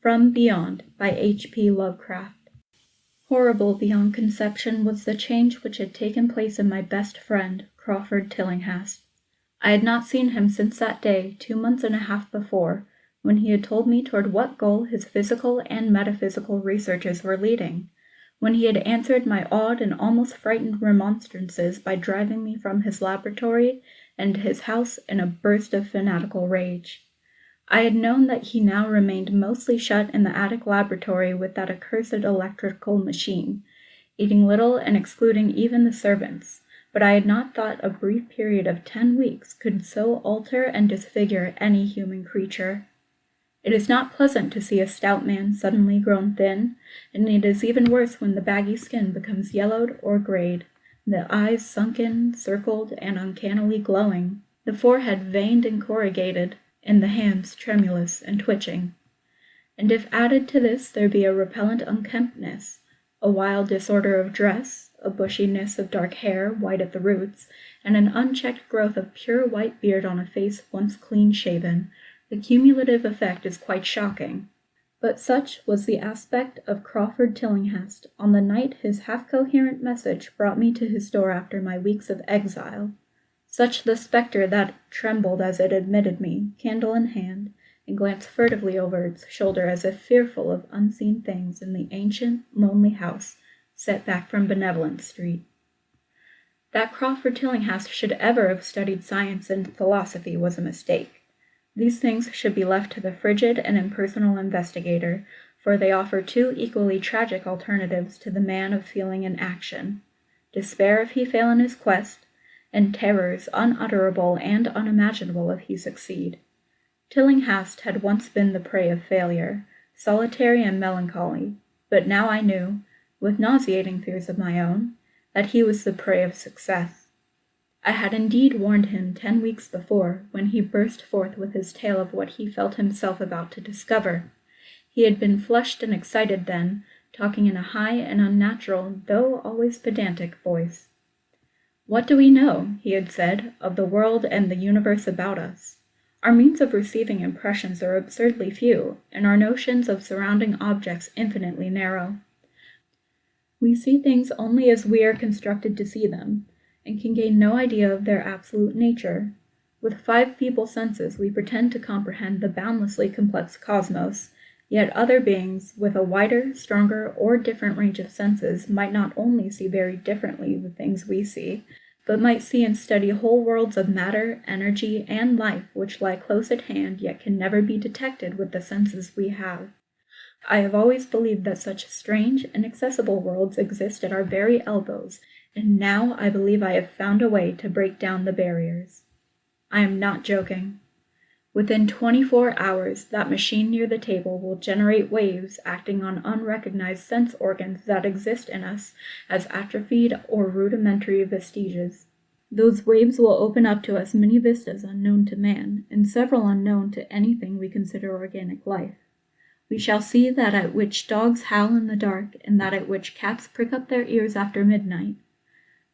From Beyond by H.P. Lovecraft. Horrible beyond conception was the change which had taken place in my best friend, Crawford Tillinghast. I had not seen him since that day, 2 months and a half before, when he had told me toward what goal his physical and metaphysical researches were leading, when he had answered my awed and almost frightened remonstrances by driving me from his laboratory and his house in a burst of fanatical rage. I had known that he now remained mostly shut in the attic laboratory with that accursed electrical machine, eating little and excluding even the servants, but I had not thought a brief period of 10 weeks could so alter and disfigure any human creature. It is not pleasant to see a stout man suddenly grown thin, and it is even worse when the baggy skin becomes yellowed or grayed, the eyes sunken, circled, and uncannily glowing, the forehead veined and corrugated, and the hands tremulous and twitching. And if added to this there be a repellent unkemptness, a wild disorder of dress, a bushiness of dark hair, white at the roots, and an unchecked growth of pure white beard on a face once clean-shaven, the cumulative effect is quite shocking. But such was the aspect of Crawford Tillinghast on the night his half-coherent message brought me to his door after my weeks of exile. Such the spectre that trembled as it admitted me, candle in hand, and glanced furtively over its shoulder as if fearful of unseen things in the ancient, lonely house set back from Benevolent Street. That Crawford Tillinghast should ever have studied science and philosophy was a mistake. These things should be left to the frigid and impersonal investigator, for they offer 2 equally tragic alternatives to the man of feeling and action: despair if he fail in his quest, and terrors unutterable and unimaginable if he succeed. Tillinghast had once been the prey of failure, solitary and melancholy, but now I knew, with nauseating fears of my own, that he was the prey of success. I had indeed warned him 10 weeks before, when he burst forth with his tale of what he felt himself about to discover. He had been flushed and excited then, talking in a high and unnatural, though always pedantic, voice. "What do we know," he had said, "of the world and the universe about us? Our means of receiving impressions are absurdly few, and our notions of surrounding objects infinitely narrow. We see things only as we are constructed to see them, and can gain no idea of their absolute nature. With 5 feeble senses we pretend to comprehend the boundlessly complex cosmos, yet other beings with a wider, stronger, or different range of senses might not only see very differently the things we see, but might see and study whole worlds of matter, energy, and life which lie close at hand yet can never be detected with the senses we have. I have always believed that such strange, inaccessible worlds exist at our very elbows, and now I believe I have found a way to break down the barriers. I am not joking. Within 24 hours, that machine near the table will generate waves acting on unrecognized sense organs that exist in us as atrophied or rudimentary vestiges. Those waves will open up to us many vistas unknown to man, and several unknown to anything we consider organic life. We shall see that at which dogs howl in the dark, and that at which cats prick up their ears after midnight.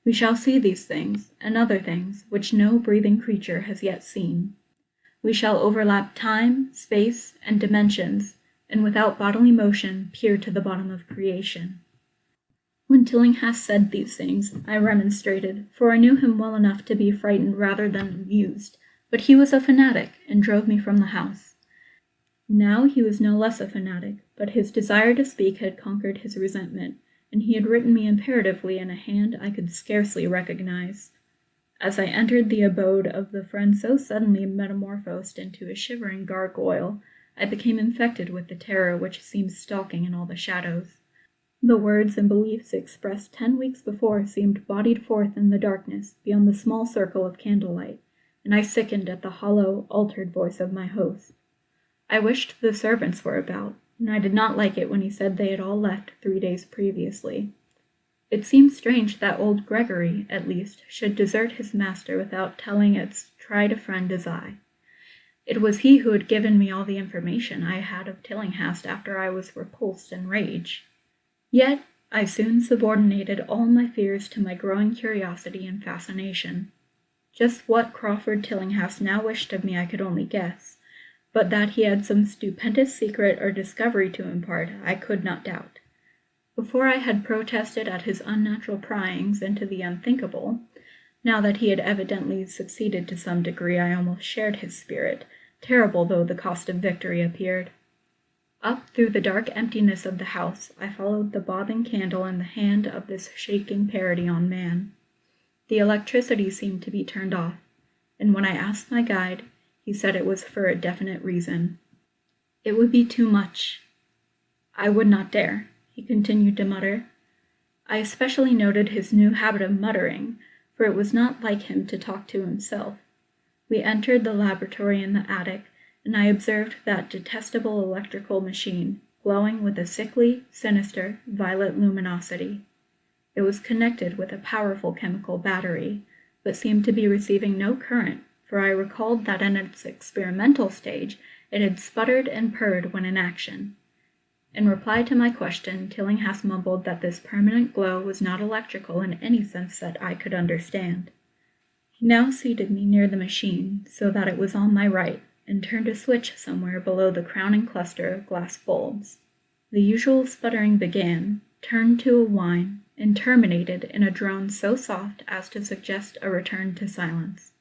We shall see these things, and other things, which no breathing creature has yet seen. We shall overlap time, space, and dimensions, and without bodily motion peer to the bottom of creation." When Tillinghast said these things, I remonstrated, for I knew him well enough to be frightened rather than amused, but he was a fanatic, and drove me from the house. Now he was no less a fanatic, but his desire to speak had conquered his resentment, and he had written me imperatively in a hand I could scarcely recognize. As I entered the abode of the friend so suddenly metamorphosed into a shivering gargoyle, I became infected with the terror which seemed stalking in all the shadows. The words and beliefs expressed 10 weeks before seemed bodied forth in the darkness beyond the small circle of candlelight, and I sickened at the hollow, altered voice of my host. I wished the servants were about, and I did not like it when he said they had all left 3 days previously. It seemed strange that old Gregory, at least, should desert his master without telling as tried a friend as I. It was he who had given me all the information I had of Tillinghast after I was repulsed in rage. Yet I soon subordinated all my fears to my growing curiosity and fascination. Just what Crawford Tillinghast now wished of me I could only guess, but that he had some stupendous secret or discovery to impart, I could not doubt. Before I had protested at his unnatural pryings into the unthinkable, now that he had evidently succeeded to some degree, I almost shared his spirit, terrible though the cost of victory appeared. Up through the dark emptiness of the house, I followed the bobbing candle in the hand of this shaking parody on man. The electricity seemed to be turned off, and when I asked my guide, he said it was for a definite reason. It would be too much. I would not dare, he continued to mutter. I especially noted his new habit of muttering, for it was not like him to talk to himself. We entered the laboratory in the attic, and I observed that detestable electrical machine, glowing with a sickly, sinister, violet luminosity. It was connected with a powerful chemical battery, but seemed to be receiving no current, for I recalled that in its experimental stage it had sputtered and purred when in action. In reply to my question, Tillinghast mumbled that this permanent glow was not electrical in any sense that I could understand. He now seated me near the machine, so that it was on my right, and turned a switch somewhere below the crowning cluster of glass bulbs. The usual sputtering began, turned to a whine, and terminated in a drone so soft as to suggest a return to silence.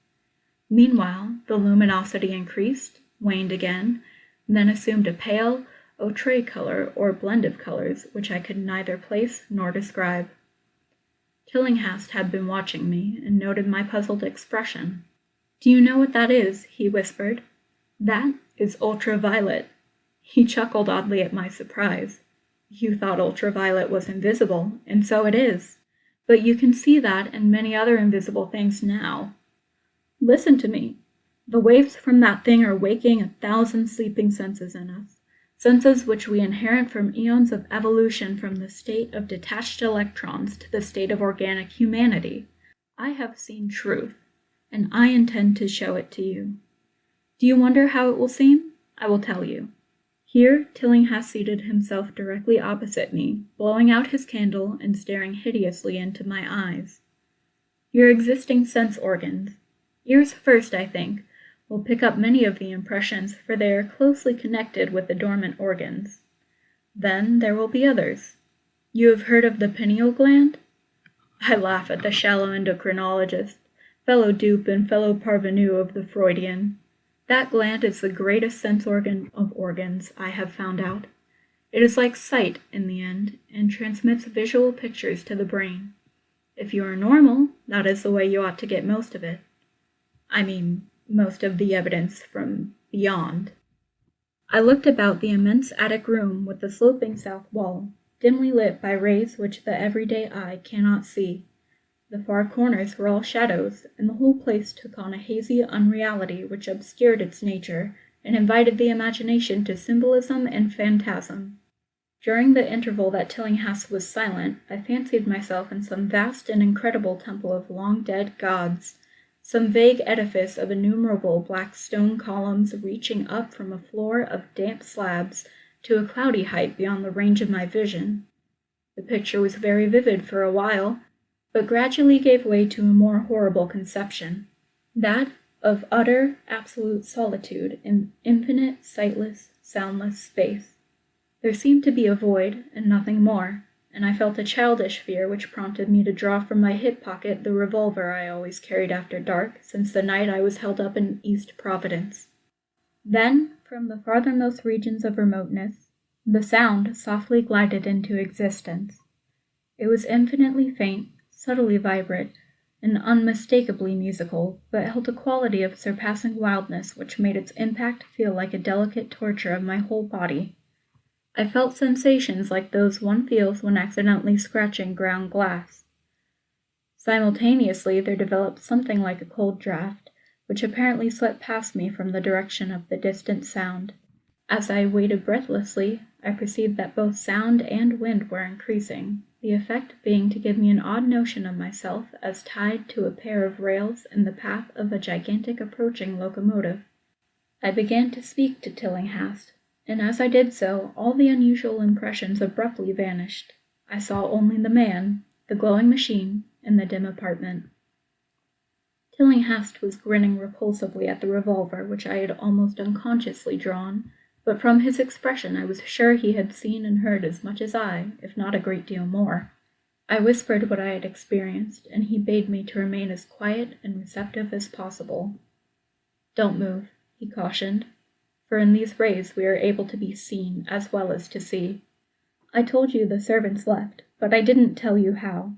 Meanwhile, the luminosity increased, waned again, and then assumed a pale, ochre color or blend of colors which I could neither place nor describe. Tillinghast had been watching me and noted my puzzled expression. "Do you know what that is?" he whispered. "That is ultraviolet." He chuckled oddly at my surprise. "You thought ultraviolet was invisible, and so it is. But you can see that and many other invisible things now. Listen to me. The waves from that thing are waking 1,000 sleeping senses in us. Senses which we inherit from eons of evolution from the state of detached electrons to the state of organic humanity. I have seen truth, and I intend to show it to you. Do you wonder how it will seem? I will tell you." Here Tillinghast seated himself directly opposite me, blowing out his candle and staring hideously into my eyes. "Your existing sense organs, ears first, I think, will pick up many of the impressions, for they are closely connected with the dormant organs. Then there will be others. You have heard of the pineal gland?" I laugh at the shallow endocrinologist, fellow dupe and fellow parvenu of the Freudian. That gland is the greatest sense organ of organs, I have found out. It is like sight in the end, and transmits visual pictures to the brain. If you are normal, that is the way you ought to get most of it. I mean, most of the evidence from beyond. I looked about the immense attic room with the sloping south wall, dimly lit by rays which the everyday eye cannot see. The far corners were all shadows, and the whole place took on a hazy unreality which obscured its nature and invited the imagination to symbolism and phantasm. During the interval that Tillinghast was silent, I fancied myself in some vast and incredible temple of long-dead gods, some vague edifice of innumerable black stone columns reaching up from a floor of damp slabs to a cloudy height beyond the range of my vision. The picture was very vivid for a while, but gradually gave way to a more horrible conception, that of utter, absolute solitude in infinite, sightless, soundless space. There seemed to be a void, and nothing more, and I felt a childish fear which prompted me to draw from my hip pocket the revolver I always carried after dark since the night I was held up in East Providence. Then, from the farthermost regions of remoteness, the sound softly glided into existence. It was infinitely faint, subtly vibrant, and unmistakably musical, but held a quality of surpassing wildness which made its impact feel like a delicate torture of my whole body. I felt sensations like those one feels when accidentally scratching ground glass. Simultaneously there developed something like a cold draught, which apparently swept past me from the direction of the distant sound. As I waited breathlessly, I perceived that both sound and wind were increasing, the effect being to give me an odd notion of myself as tied to a pair of rails in the path of a gigantic approaching locomotive. I began to speak to Tillinghast, and as I did so, all the unusual impressions abruptly vanished. I saw only the man, the glowing machine, and the dim apartment. Tillinghast was grinning repulsively at the revolver which I had almost unconsciously drawn, but from his expression I was sure he had seen and heard as much as I, if not a great deal more. I whispered what I had experienced, and he bade me to remain as quiet and receptive as possible. "Don't move," he cautioned, "for in these rays we are able to be seen as well as to see. I told you the servants left, but I didn't tell you how.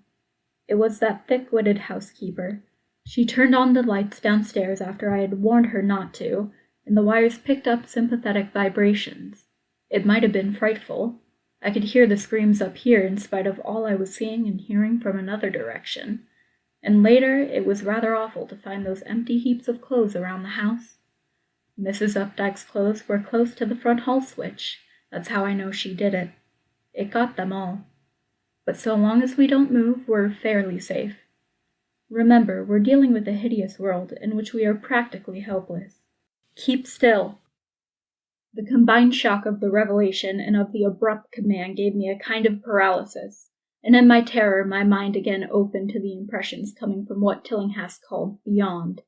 It was that thick-witted housekeeper. She turned on the lights downstairs after I had warned her not to, and the wires picked up sympathetic vibrations. It might have been frightful. I could hear the screams up here in spite of all I was seeing and hearing from another direction. And later, it was rather awful to find those empty heaps of clothes around the house. Mrs. Updike's clothes were close to the front hall switch. That's how I know she did it. It got them all. But so long as we don't move, we're fairly safe. Remember, we're dealing with a hideous world in which we are practically helpless. Keep still." The combined shock of the revelation and of the abrupt command gave me a kind of paralysis, and in my terror my mind again opened to the impressions coming from what Tillinghast called beyond.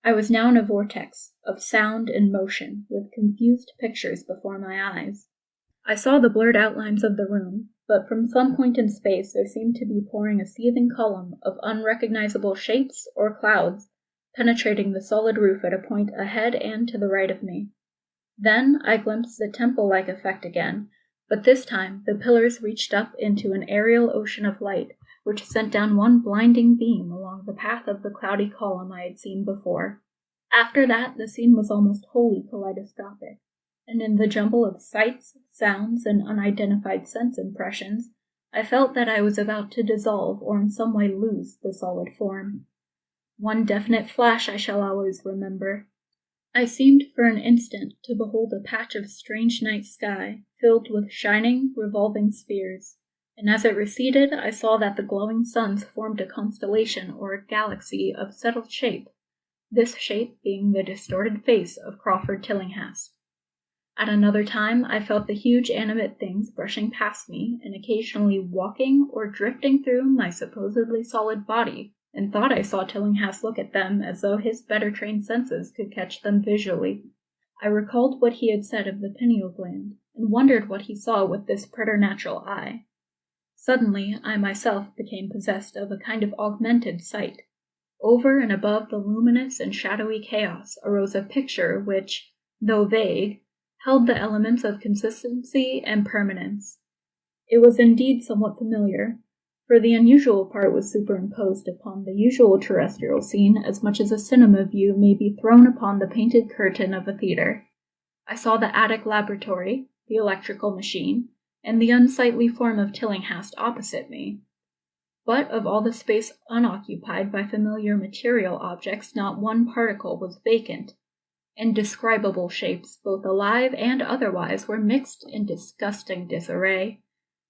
I was now in a vortex of sound and motion, with confused pictures before my eyes. I saw the blurred outlines of the room, but from some point in space there seemed to be pouring a seething column of unrecognizable shapes or clouds, penetrating the solid roof at a point ahead and to the right of me. Then I glimpsed the temple-like effect again, but this time the pillars reached up into an aerial ocean of light, which sent down one blinding beam along the path of the cloudy column I had seen before. After that, the scene was almost wholly kaleidoscopic, and in the jumble of sights, sounds, and unidentified sense impressions, I felt that I was about to dissolve or in some way lose the solid form. One definite flash I shall always remember. I seemed for an instant to behold a patch of strange night sky, filled with shining, revolving spheres, and as it receded I saw that the glowing suns formed a constellation or a galaxy of settled shape, this shape being the distorted face of Crawford Tillinghast. At another time I felt the huge animate things brushing past me and occasionally walking or drifting through my supposedly solid body, and thought I saw Tillinghast look at them as though his better-trained senses could catch them visually. I recalled what he had said of the pineal gland, and wondered what he saw with this preternatural eye. Suddenly, I myself became possessed of a kind of augmented sight. Over and above the luminous and shadowy chaos arose a picture which, though vague, held the elements of consistency and permanence. It was indeed somewhat familiar, for the unusual part was superimposed upon the usual terrestrial scene as much as a cinema view may be thrown upon the painted curtain of a theater. I saw the attic laboratory, the electrical machine, and the unsightly form of Tillinghast opposite me. But of all the space unoccupied by familiar material objects, not one particle was vacant. Indescribable shapes, both alive and otherwise, were mixed in disgusting disarray,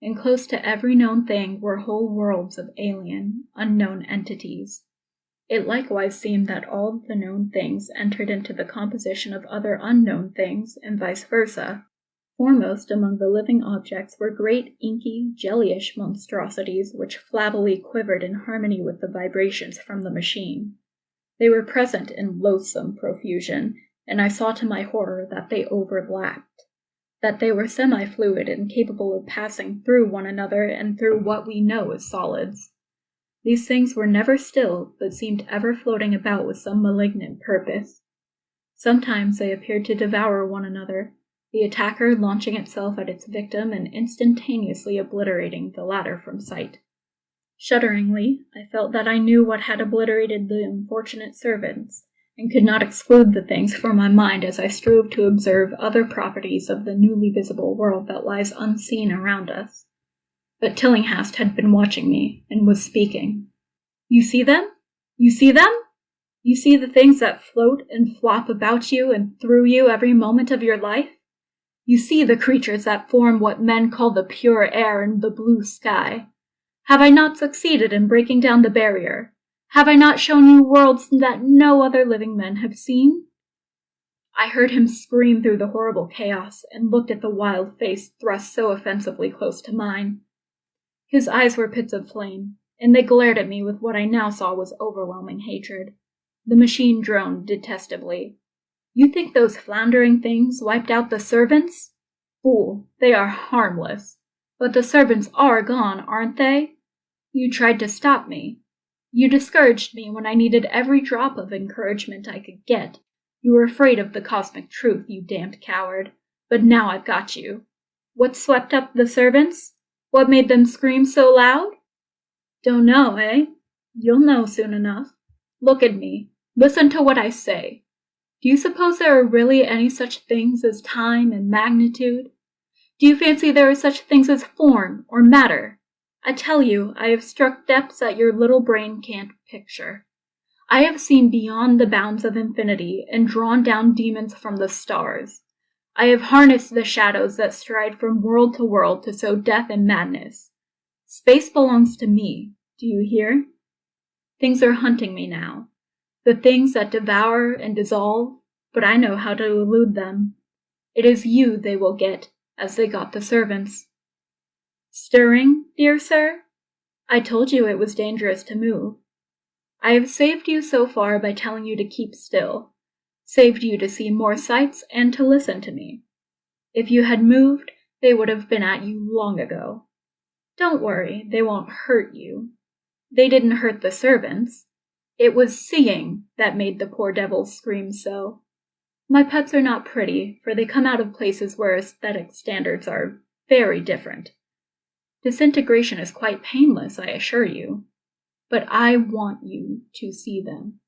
and close to every known thing were whole worlds of alien, unknown entities. It likewise seemed that all the known things entered into the composition of other unknown things, and vice versa. Foremost among the living objects were great, inky, jellyish monstrosities which flabbily quivered in harmony with the vibrations from the machine. They were present in loathsome profusion, and I saw to my horror that they overlapped, that they were semi-fluid and capable of passing through one another and through what we know as solids. These things were never still, but seemed ever floating about with some malignant purpose. Sometimes they appeared to devour one another, the attacker launching itself at its victim and instantaneously obliterating the latter from sight. Shudderingly, I felt that I knew what had obliterated the unfortunate servants, and could not exclude the things from my mind as I strove to observe other properties of the newly visible world that lies unseen around us. But Tillinghast had been watching me, and was speaking. "You see them? You see them? You see the things that float and flop about you and through you every moment of your life? You see the creatures that form what men call the pure air and the blue sky. Have I not succeeded in breaking down the barrier? Have I not shown you worlds that no other living men have seen?" I heard him scream through the horrible chaos, and looked at the wild face thrust so offensively close to mine. His eyes were pits of flame, and they glared at me with what I now saw was overwhelming hatred. The machine droned detestably. You think those floundering things wiped out the servants? Fool, they are harmless. But the servants are gone, aren't they? You tried to stop me. You discouraged me when I needed every drop of encouragement I could get. You were afraid of the cosmic truth, you damned coward. But now I've got you. What swept up the servants? What made them scream so loud? Don't know, eh? You'll know soon enough. Look at me. Listen to what I say. Do you suppose there are really any such things as time and magnitude? Do you fancy there are such things as form or matter? I tell you, I have struck depths that your little brain can't picture. I have seen beyond the bounds of infinity and drawn down demons from the stars. I have harnessed the shadows that stride from world to world to sow death and madness. Space belongs to me, do you hear? Things are hunting me now. The things that devour and dissolve, but I know how to elude them. It is you they will get, as they got the servants. Stirring, dear sir? I told you it was dangerous to move. I have saved you so far by telling you to keep still, saved you to see more sights and to listen to me. If you had moved, they would have been at you long ago. Don't worry, they won't hurt you. They didn't hurt the servants. It was seeing that made the poor devils scream so. My pets are not pretty, for they come out of places where aesthetic standards are very different. Disintegration is quite painless, I assure you. But I want you to see them.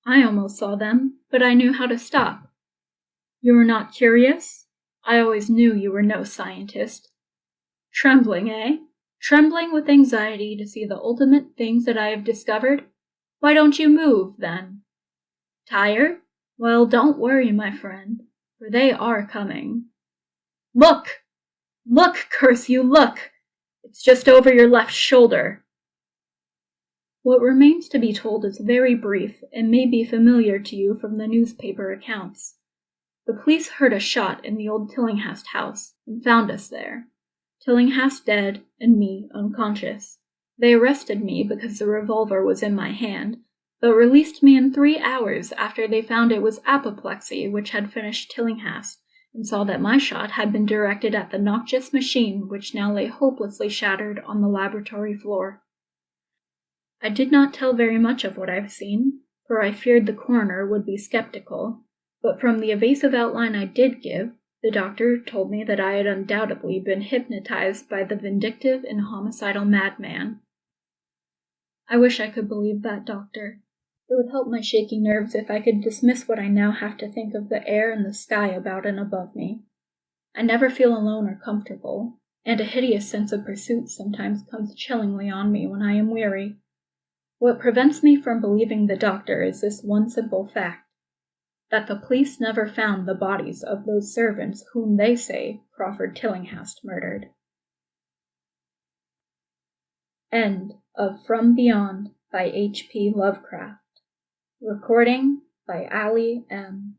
I almost saw them, but I knew how to stop. You were not curious? I always knew you were no scientist. Trembling, eh? Trembling with anxiety to see the ultimate things that I have discovered? Why don't you move, then? Tired? Well, don't worry, my friend, for they are coming. Look! Look, curse you, look! It's just over your left shoulder. What remains to be told is very brief and may be familiar to you from the newspaper accounts. The police heard a shot in the old Tillinghast house and found us there. Tillinghast dead and me unconscious. They arrested me because the revolver was in my hand, but released me in 3 hours after they found it was apoplexy which had finished Tillinghast, and saw that my shot had been directed at the noxious machine which now lay hopelessly shattered on the laboratory floor. I did not tell very much of what I've seen, for I feared the coroner would be skeptical, but from the evasive outline I did give, the doctor told me that I had undoubtedly been hypnotized by the vindictive and homicidal madman. I wish I could believe that, doctor. It would help my shaky nerves if I could dismiss what I now have to think of the air and the sky about and above me. I never feel alone or comfortable, and a hideous sense of pursuit sometimes comes chillingly on me when I am weary. What prevents me from believing the doctor is this one simple fact, that the police never found the bodies of those servants whom they say Crawford Tillinghast murdered. End of From Beyond by H.P. Lovecraft. Recording by Ali M.